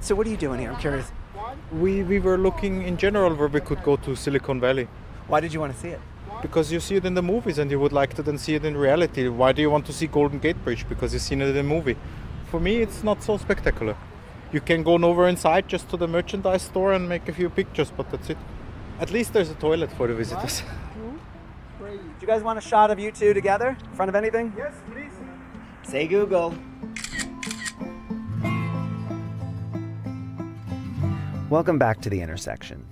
So what are you doing here? I'm curious. We were looking in general where we could go to Silicon Valley. Why did you want to see it? Because you see it in the movies and you would like to then see it in reality. Why do you want to see Golden Gate Bridge? Because you've seen it in the movie. For me, it's not so spectacular. You can go over inside just to the merchandise store and make a few pictures, but that's it. At least there's a toilet for the visitors. Do you guys want a shot of you two together in front of anything? Yes, please. Say Google. Welcome back to The Intersection.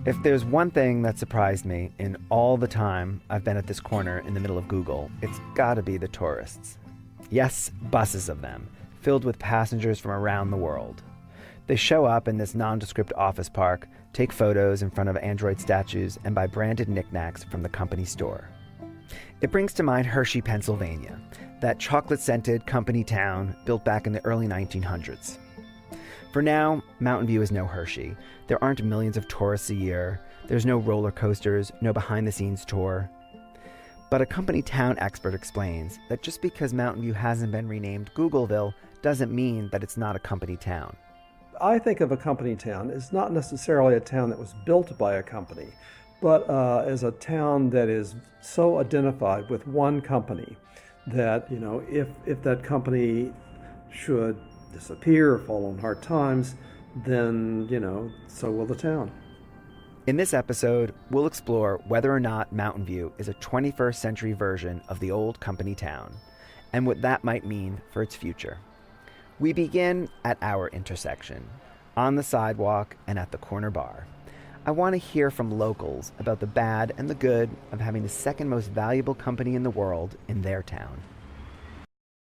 If there's one thing that surprised me in all the time I've been at this corner in the middle of Google, it's gotta be the tourists. Yes, buses of them, filled with passengers from around the world. They show up in this nondescript office park, take photos in front of Android statues, and buy branded knickknacks from the company store. It brings to mind Hershey, Pennsylvania, that chocolate-scented company town built back in the early 1900s. For now, Mountain View is no Hershey. There aren't millions of tourists a year. There's no roller coasters, no behind-the-scenes tour. But a company town expert explains that just because Mountain View hasn't been renamed Goggleville doesn't mean that it's not a company town. I think of a company town as not necessarily a town that was built by a company, but as a town that is so identified with one company that, if that company should disappear or fall on hard times, then, so will the town. In this episode, we'll explore whether or not Mountain View is a 21st century version of the old company town, and what that might mean for its future. We begin at our intersection, on the sidewalk and at the corner bar. I want to hear from locals about the bad and the good of having the second most valuable company in the world in their town.